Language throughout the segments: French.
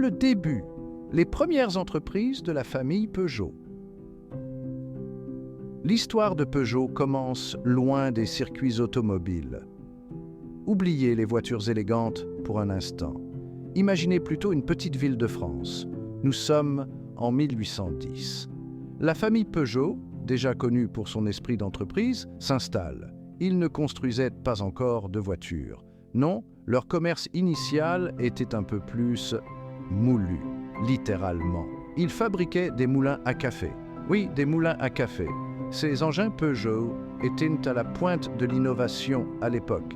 le début, les premières entreprises de la famille Peugeot. L'histoire de Peugeot commence loin des circuits automobiles. Oubliez les voitures élégantes pour un instant. Imaginez plutôt une petite ville de France. Nous sommes en 1810. La famille Peugeot, déjà connue pour son esprit d'entreprise, s'installe. Ils ne construisaient pas encore de voitures. Non, leur commerce initial était un peu plus moulu, littéralement. Ils fabriquaient des moulins à café. Oui, des moulins à café. Ces engins Peugeot étaient à la pointe de l'innovation à l'époque.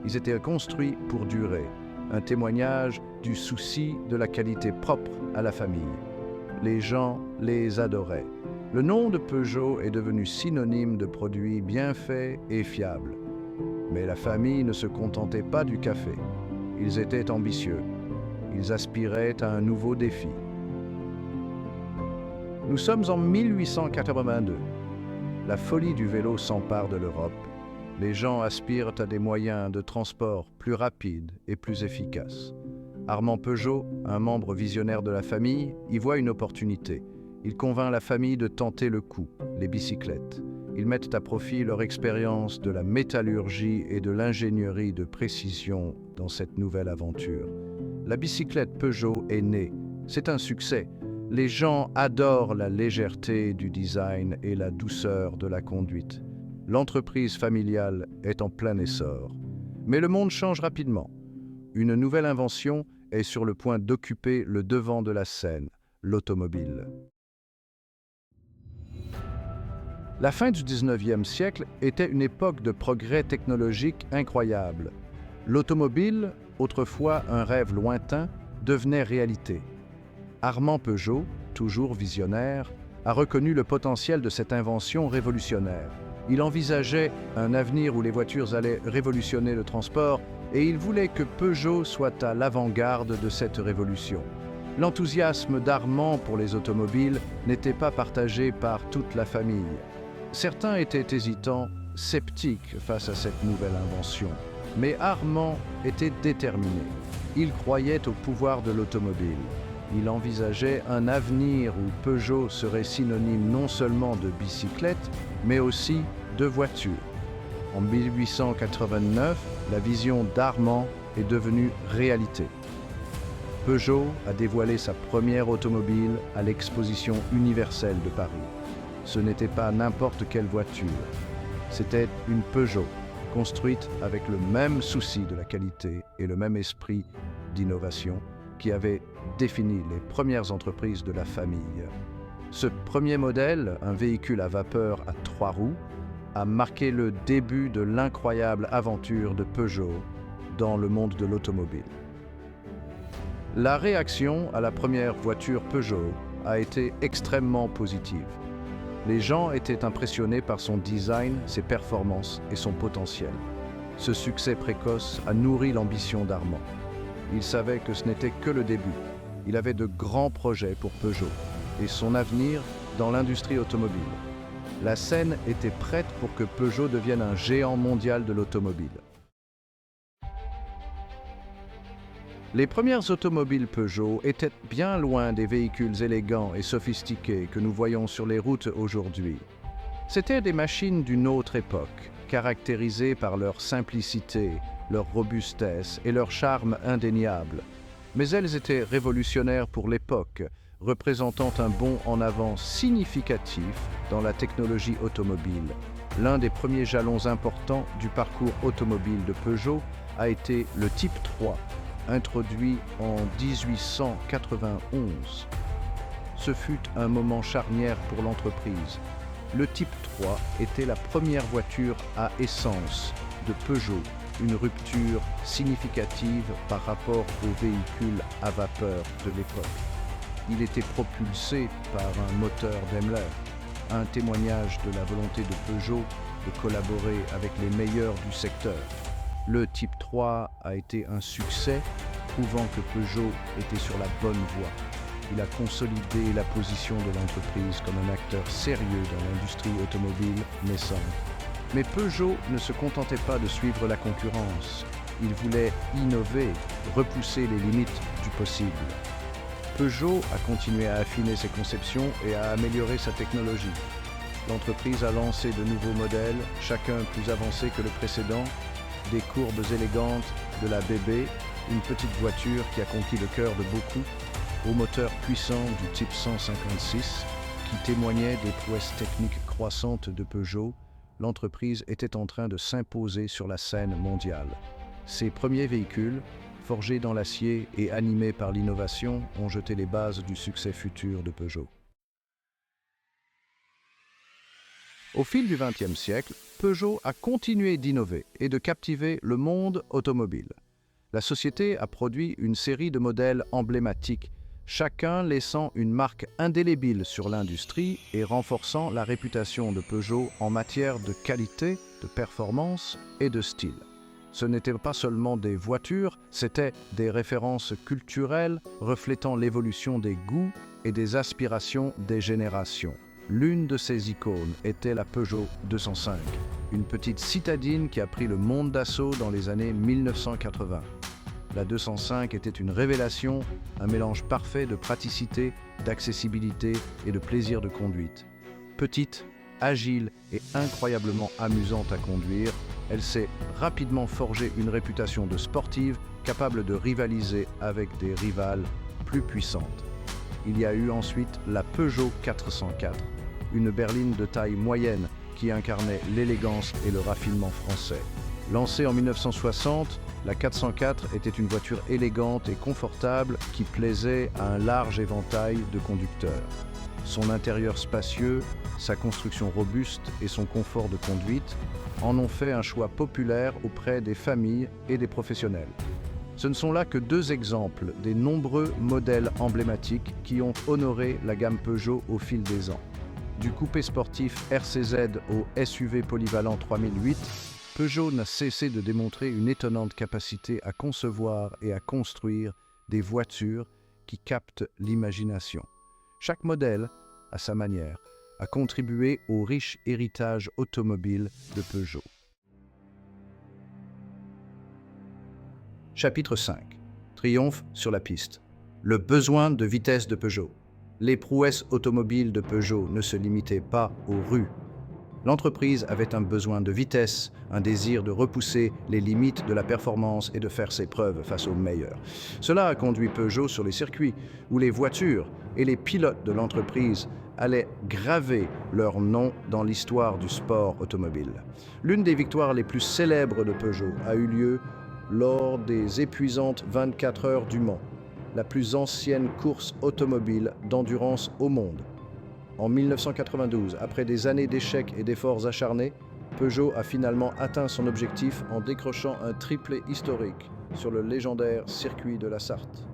Ils étaient construits pour durer, un témoignage du souci de la qualité propre à la famille. Les gens les adoraient. Le nom de Peugeot est devenu synonyme de produits bien faits et fiables. Mais la famille ne se contentait pas du café. Ils étaient ambitieux. Ils aspiraient à un nouveau défi. Nous sommes en 1882. La folie du vélo s'empare de l'Europe. Les gens aspirent à des moyens de transport plus rapides et plus efficaces. Armand Peugeot, un membre visionnaire de la famille, y voit une opportunité. Il convainc la famille de tenter le coup, les bicyclettes. Ils mettent à profit leur expérience de la métallurgie et de l'ingénierie de précision dans cette nouvelle aventure. La bicyclette Peugeot est née. C'est un succès. Les gens adorent la légèreté du design et la douceur de la conduite. L'entreprise familiale est en plein essor. Mais le monde change rapidement. Une nouvelle invention est sur le point d'occuper le devant de la scène, l'automobile. La fin du 19e siècle était une époque de progrès technologique incroyable. L'automobile, autrefois un rêve lointain, devenait réalité. Armand Peugeot, toujours visionnaire, a reconnu le potentiel de cette invention révolutionnaire. Il envisageait un avenir où les voitures allaient révolutionner le transport et il voulait que Peugeot soit à l'avant-garde de cette révolution. L'enthousiasme d'Armand pour les automobiles n'était pas partagé par toute la famille. Certains étaient hésitants, sceptiques face à cette nouvelle invention. Mais Armand était déterminé. Il croyait au pouvoir de l'automobile. Il envisageait un avenir où Peugeot serait synonyme non seulement de bicyclette, mais aussi de voiture. En 1889, la vision d'Armand est devenue réalité. Peugeot a dévoilé sa première automobile à l'Exposition universelle de Paris. Ce n'était pas n'importe quelle voiture, c'était une Peugeot, construite avec le même souci de la qualité et le même esprit d'innovation qui avait défini les premières entreprises de la famille. Ce premier modèle, un véhicule à vapeur à 3 roues, a marqué le début de l'incroyable aventure de Peugeot dans le monde de l'automobile. La réaction à la première voiture Peugeot a été extrêmement positive. Les gens étaient impressionnés par son design, ses performances et son potentiel. Ce succès précoce a nourri l'ambition d'Armand. Il savait que ce n'était que le début. Il avait de grands projets pour Peugeot et son avenir dans l'industrie automobile. La scène était prête pour que Peugeot devienne un géant mondial de l'automobile. Les premières automobiles Peugeot étaient bien loin des véhicules élégants et sophistiqués que nous voyons sur les routes aujourd'hui. C'étaient des machines d'une autre époque, caractérisées par leur simplicité, leur robustesse et leur charme indéniable. Mais elles étaient révolutionnaires pour l'époque, représentant un bond en avant significatif dans la technologie automobile. L'un des premiers jalons importants du parcours automobile de Peugeot a été le Type 3, introduit en 1891. Ce fut un moment charnière pour l'entreprise. Le Type 3 était la première voiture à essence de Peugeot, une rupture significative par rapport aux véhicules à vapeur de l'époque. Il était propulsé par un moteur Daimler, un témoignage de la volonté de Peugeot de collaborer avec les meilleurs du secteur. Le Type 3 a été un succès, prouvant que Peugeot était sur la bonne voie. Il a consolidé la position de l'entreprise comme un acteur sérieux dans l'industrie automobile naissante. Mais Peugeot ne se contentait pas de suivre la concurrence. Il voulait innover, repousser les limites du possible. Peugeot a continué à affiner ses conceptions et à améliorer sa technologie. L'entreprise a lancé de nouveaux modèles, chacun plus avancé que le précédent, des courbes élégantes de la BB, une petite voiture qui a conquis le cœur de beaucoup, au moteur puissant du type 156, qui témoignait des prouesses techniques croissantes de Peugeot. L'entreprise était en train de s'imposer sur la scène mondiale. Ses premiers véhicules, forgés dans l'acier et animés par l'innovation, ont jeté les bases du succès futur de Peugeot. Au fil du XXe siècle, Peugeot a continué d'innover et de captiver le monde automobile. La société a produit une série de modèles emblématiques, chacun laissant une marque indélébile sur l'industrie et renforçant la réputation de Peugeot en matière de qualité, de performance et de style. Ce n'étaient pas seulement des voitures, c'étaient des références culturelles reflétant l'évolution des goûts et des aspirations des générations. L'une de ces icônes était la Peugeot 205, une petite citadine qui a pris le monde d'assaut dans les années 1980. La 205 était une révélation, un mélange parfait de praticité, d'accessibilité et de plaisir de conduite. Petite, agile et incroyablement amusante à conduire, elle s'est rapidement forgé une réputation de sportive capable de rivaliser avec des rivales plus puissantes. Il y a eu ensuite la Peugeot 404, une berline de taille moyenne qui incarnait l'élégance et le raffinement français. Lancée en 1960, la 404 était une voiture élégante et confortable qui plaisait à un large éventail de conducteurs. Son intérieur spacieux, sa construction robuste et son confort de conduite en ont fait un choix populaire auprès des familles et des professionnels. Ce ne sont là que deux exemples des nombreux modèles emblématiques qui ont honoré la gamme Peugeot au fil des ans. Du coupé sportif RCZ au SUV polyvalent 3008, Peugeot n'a cessé de démontrer une étonnante capacité à concevoir et à construire des voitures qui captent l'imagination. Chaque modèle, à sa manière, a contribué au riche héritage automobile de Peugeot. Chapitre 5. Triomphe sur la piste. Le besoin de vitesse de Peugeot. Les prouesses automobiles de Peugeot ne se limitaient pas aux rues. L'entreprise avait un besoin de vitesse, un désir de repousser les limites de la performance et de faire ses preuves face aux meilleurs. Cela a conduit Peugeot sur les circuits où les voitures et les pilotes de l'entreprise allaient graver leur nom dans l'histoire du sport automobile. L'une des victoires les plus célèbres de Peugeot a eu lieu lors des épuisantes 24 heures du Mans, la plus ancienne course automobile d'endurance au monde. En 1992, après des années d'échecs et d'efforts acharnés, Peugeot a finalement atteint son objectif en décrochant un triplé historique sur le légendaire circuit de la Sarthe.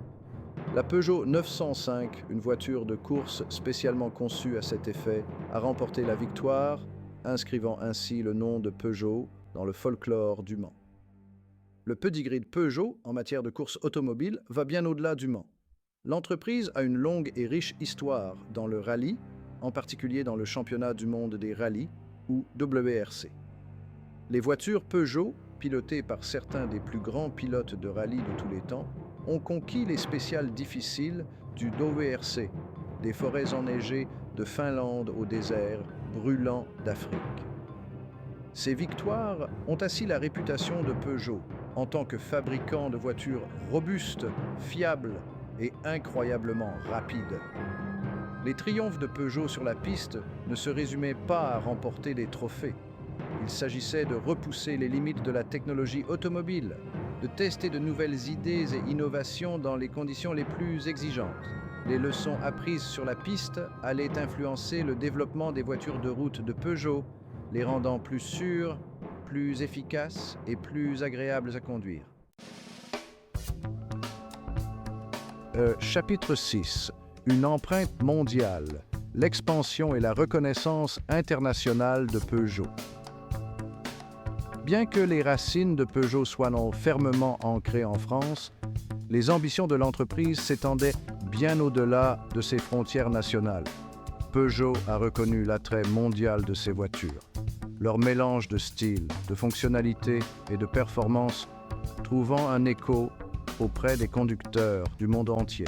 La Peugeot 905, une voiture de course spécialement conçue à cet effet, a remporté la victoire, inscrivant ainsi le nom de Peugeot dans le folklore du Mans. Le pedigree de Peugeot en matière de course automobile va bien au-delà du Mans. L'entreprise a une longue et riche histoire dans le rallye, en particulier dans le championnat du monde des rallyes, ou WRC. Les voitures Peugeot, pilotées par certains des plus grands pilotes de rallye de tous les temps, ont conquis les spéciales difficiles du WRC, des forêts enneigées de Finlande au désert brûlant d'Afrique. Ces victoires ont assis la réputation de Peugeot en tant que fabricant de voitures robustes, fiables et incroyablement rapides. Les triomphes de Peugeot sur la piste ne se résumaient pas à remporter des trophées. Il s'agissait de repousser les limites de la technologie automobile, de tester de nouvelles idées et innovations dans les conditions les plus exigeantes. Les leçons apprises sur la piste allaient influencer le développement des voitures de route de Peugeot, les rendant plus sûres, plus efficaces et plus agréables à conduire. Chapitre 6. Une empreinte mondiale, l'expansion et la reconnaissance internationale de Peugeot. Bien que les racines de Peugeot soient non fermement ancrées en France, les ambitions de l'entreprise s'étendaient bien au-delà de ses frontières nationales. Peugeot a reconnu l'attrait mondial de ses voitures. Leur mélange de style, de fonctionnalité et de performance trouvant un écho auprès des conducteurs du monde entier.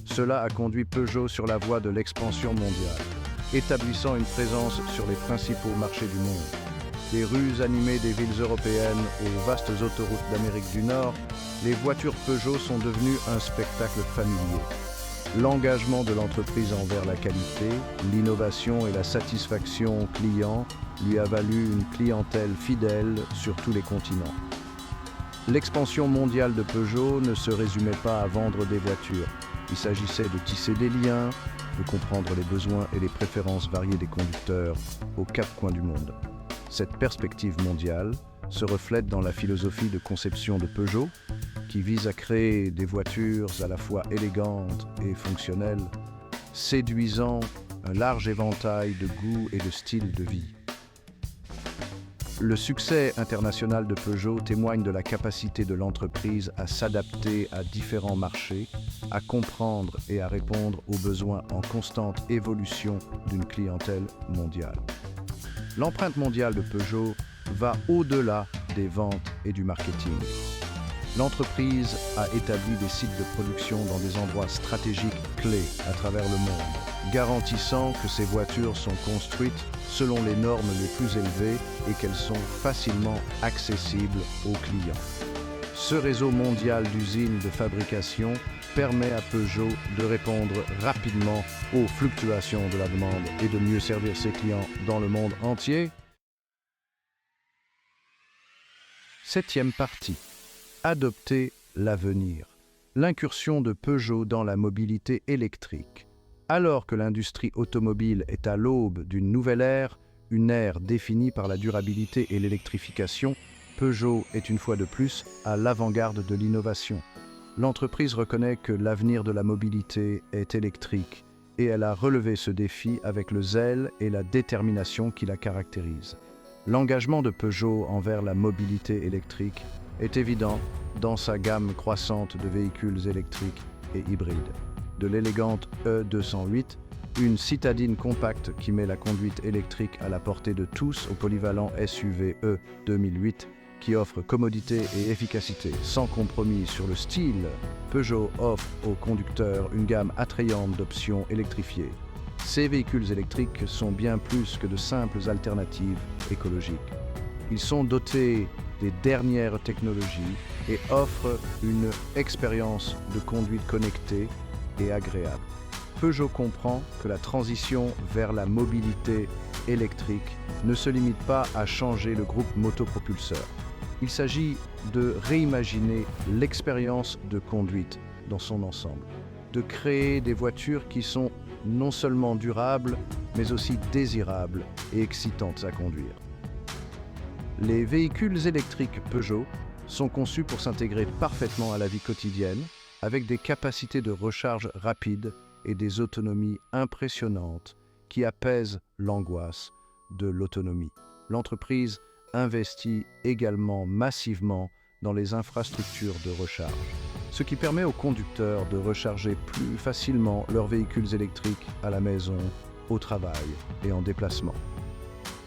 Cela a conduit Peugeot sur la voie de l'expansion mondiale, établissant une présence sur les principaux marchés du monde. Des rues animées des villes européennes aux vastes autoroutes d'Amérique du Nord, les voitures Peugeot sont devenues un spectacle familier. L'engagement de l'entreprise envers la qualité, l'innovation et la satisfaction client lui a valu une clientèle fidèle sur tous les continents. L'expansion mondiale de Peugeot ne se résumait pas à vendre des voitures. Il s'agissait de tisser des liens, de comprendre les besoins et les préférences variées des conducteurs aux quatre coins du monde. Cette perspective mondiale se reflète dans la philosophie de conception de Peugeot, qui vise à créer des voitures à la fois élégantes et fonctionnelles, séduisant un large éventail de goûts et de styles de vie. Le succès international de Peugeot témoigne de la capacité de l'entreprise à s'adapter à différents marchés, à comprendre et à répondre aux besoins en constante évolution d'une clientèle mondiale. L'empreinte mondiale de Peugeot va au-delà des ventes et du marketing. L'entreprise a établi des sites de production dans des endroits stratégiques clés à travers le monde, garantissant que ces voitures sont construites selon les normes les plus élevées et qu'elles sont facilement accessibles aux clients. Ce réseau mondial d'usines de fabrication permet à Peugeot de répondre rapidement aux fluctuations de la demande et de mieux servir ses clients dans le monde entier. Septième partie. Adopter l'avenir. L'incursion de Peugeot dans la mobilité électrique. Alors que l'industrie automobile est à l'aube d'une nouvelle ère, une ère définie par la durabilité et l'électrification, Peugeot est une fois de plus à l'avant-garde de l'innovation. L'entreprise reconnaît que l'avenir de la mobilité est électrique et elle a relevé ce défi avec le zèle et la détermination qui la caractérisent. L'engagement de Peugeot envers la mobilité électrique est évident dans sa gamme croissante de véhicules électriques et hybrides. De l'élégante E208, une citadine compacte qui met la conduite électrique à la portée de tous, au polyvalent SUV E 2008 qui offre commodité et efficacité sans compromis sur le style, Peugeot offre aux conducteurs une gamme attrayante d'options électrifiées. Ces véhicules électriques sont bien plus que de simples alternatives écologiques. Ils sont dotés des dernières technologies et offrent une expérience de conduite connectée et agréable. Peugeot comprend que la transition vers la mobilité électrique ne se limite pas à changer le groupe motopropulseur. Il s'agit de réimaginer l'expérience de conduite dans son ensemble, de créer des voitures qui sont non seulement durables, mais aussi désirables et excitantes à conduire. Les véhicules électriques Peugeot sont conçus pour s'intégrer parfaitement à la vie quotidienne, avec des capacités de recharge rapides et des autonomies impressionnantes qui apaisent l'angoisse de l'autonomie. L'entreprise investit également massivement dans les infrastructures de recharge, ce qui permet aux conducteurs de recharger plus facilement leurs véhicules électriques à la maison, au travail et en déplacement.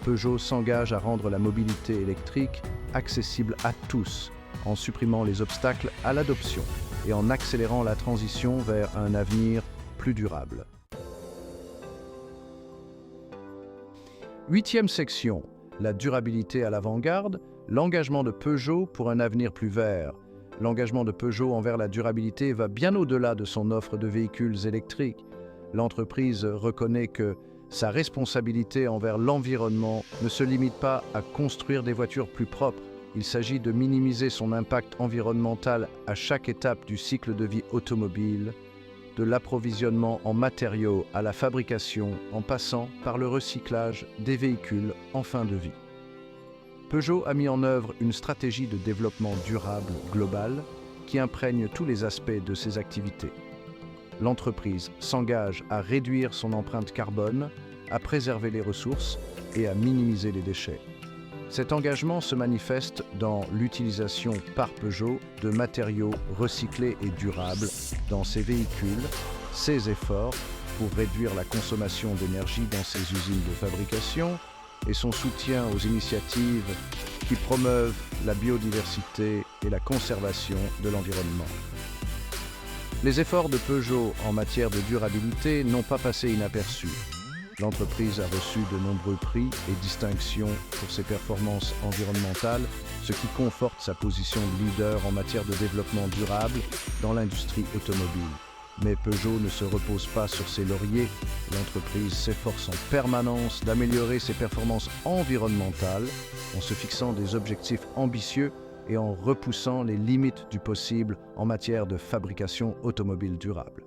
Peugeot s'engage à rendre la mobilité électrique accessible à tous, en supprimant les obstacles à l'adoption et en accélérant la transition vers un avenir plus durable. Huitième section, la durabilité à l'avant-garde, l'engagement de Peugeot pour un avenir plus vert. L'engagement de Peugeot envers la durabilité va bien au-delà de son offre de véhicules électriques. L'entreprise reconnaît que sa responsabilité envers l'environnement ne se limite pas à construire des voitures plus propres. Il s'agit de minimiser son impact environnemental à chaque étape du cycle de vie automobile, de l'approvisionnement en matériaux à la fabrication, en passant par le recyclage des véhicules en fin de vie. Peugeot a mis en œuvre une stratégie de développement durable globale qui imprègne tous les aspects de ses activités. L'entreprise s'engage à réduire son empreinte carbone, à préserver les ressources et à minimiser les déchets. Cet engagement se manifeste dans l'utilisation par Peugeot de matériaux recyclés et durables dans ses véhicules, ses efforts pour réduire la consommation d'énergie dans ses usines de fabrication et son soutien aux initiatives qui promeuvent la biodiversité et la conservation de l'environnement. Les efforts de Peugeot en matière de durabilité n'ont pas passé inaperçus. L'entreprise a reçu de nombreux prix et distinctions pour ses performances environnementales, ce qui conforte sa position de leader en matière de développement durable dans l'industrie automobile. Mais Peugeot ne se repose pas sur ses lauriers. L'entreprise s'efforce en permanence d'améliorer ses performances environnementales en se fixant des objectifs ambitieux et en repoussant les limites du possible en matière de fabrication automobile durable.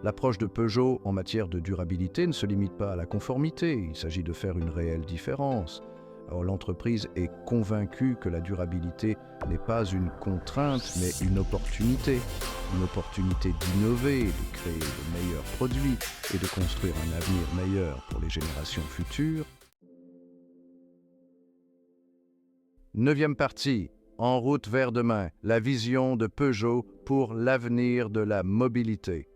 L'approche de Peugeot en matière de durabilité ne se limite pas à la conformité, il s'agit de faire une réelle différence. Alors, l'entreprise est convaincue que la durabilité n'est pas une contrainte, mais une opportunité d'innover, de créer de meilleurs produits et de construire un avenir meilleur pour les générations futures. 9e partie, en route vers demain, la vision de Peugeot pour l'avenir de la mobilité.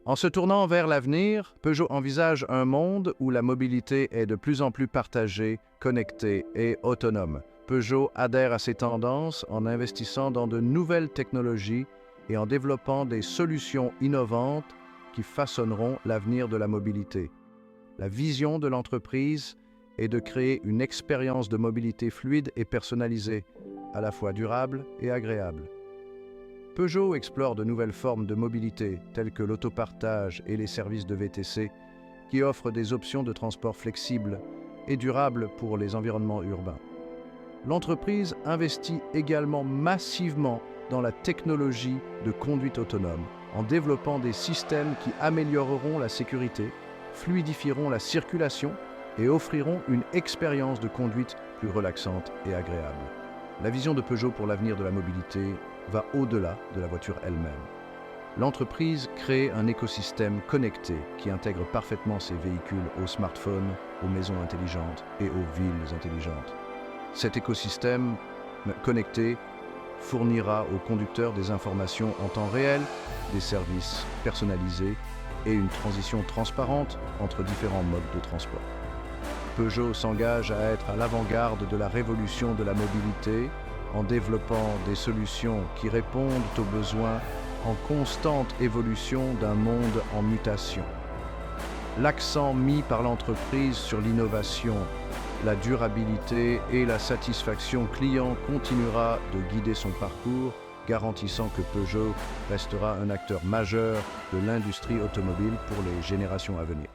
En se tournant vers l'avenir, Peugeot envisage un monde où la mobilité est de plus en plus partagée, connectée et autonome. Peugeot adhère à ces tendances en investissant dans de nouvelles technologies et en développant des solutions innovantes qui façonneront l'avenir de la mobilité. La vision de l'entreprise est de créer une expérience de mobilité fluide et personnalisée, à la fois durable et agréable. Peugeot explore de nouvelles formes de mobilité, telles que l'autopartage et les services de VTC, qui offrent des options de transport flexibles et durables pour les environnements urbains. L'entreprise investit également massivement dans la technologie de conduite autonome, en développant des systèmes qui amélioreront la sécurité, fluidifieront la circulation et offriront une expérience de conduite plus relaxante et agréable. La vision de Peugeot pour l'avenir de la mobilité va au-delà de la voiture elle-même. L'entreprise crée un écosystème connecté qui intègre parfaitement ses véhicules aux smartphones, aux maisons intelligentes et aux villes intelligentes. Cet écosystème connecté fournira aux conducteurs des informations en temps réel, des services personnalisés et une transition transparente entre différents modes de transport. Peugeot s'engage à être à l'avant-garde de la révolution de la mobilité en développant des solutions qui répondent aux besoins en constante évolution d'un monde en mutation. L'accent mis par l'entreprise sur l'innovation, la durabilité et la satisfaction client continuera de guider son parcours, garantissant que Peugeot restera un acteur majeur de l'industrie automobile pour les générations à venir.